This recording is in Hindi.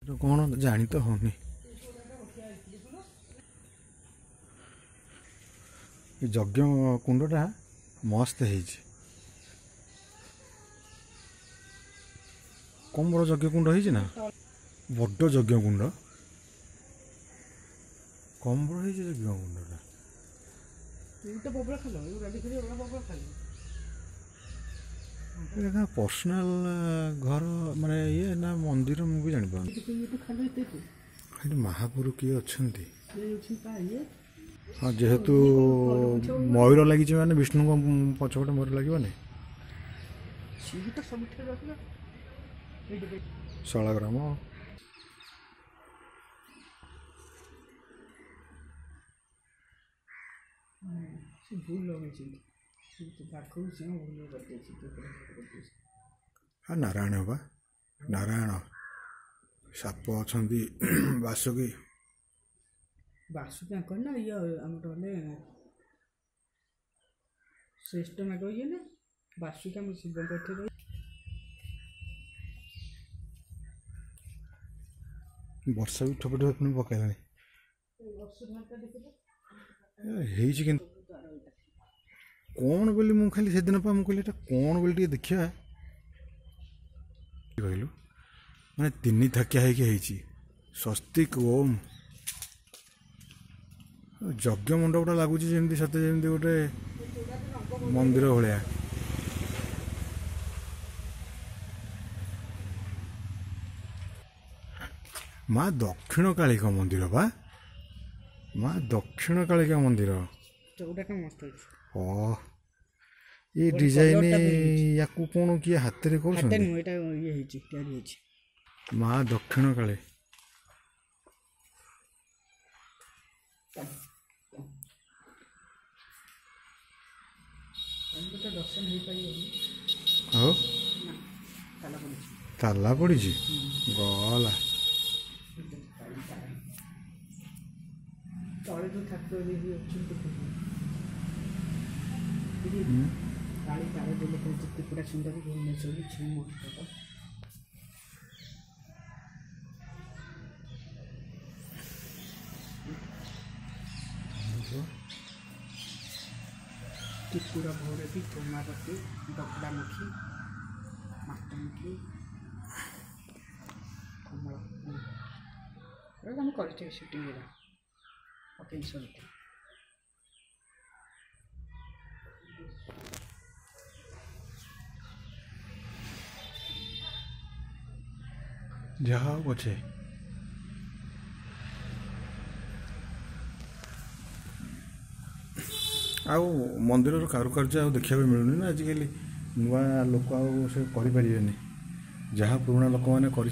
कौन जानी तो होनी यज्ञ कुंडटा मस्त है कम बड़ यज्ञ कुंड है ना बड़ यज्ञ कुंड कम बड़ है यज्ञ कुंडटा पर्सनाल घर माने ये ना मंदिर मुझे जानी पानी महापुरु किए अच्छा हाँ जेहेतु मयूर लगी मैंने विष्णु को पछपटे मयूर लगे शालाग्राम हाँ नारायण बा नारायण साप अच्छा बासुकी बासुकी ना ये श्रेष्ठ नाग ये ना बासुकी आम शिव वर्षा भी ठोपे ठोपे पुणी पकड़ा कौन बोली मु खाली से दिन मुझे कौन बोली देखा कहलु मैंने तीन थाकिया स्वस्तिक ओम यज्ञ मंडपटा लगुच जमी सत्य जमी गोटे मंदिर भाया माँ दक्षिण कालिका मंदिर बा माँ दक्षिण कालिका मंदिर ये डिजाइन या कौन किए हाथ में कर माँ दक्षिण काली ताला पड़ी गला तले जो ठाकुर काली तारे बोले जितने पूरा सुंदर भुवनेश्वर त्रिपुरा भौरवी कुमारती दक्षिणामुखी मातामुखी कमल आम कर सुटिंग जहाँ अच्छे आउ मंदिर कारुकार्य देखा मिलूनी ना आजिकल नुआ लोक से करें जहाँ पुराना लोक मैंने कर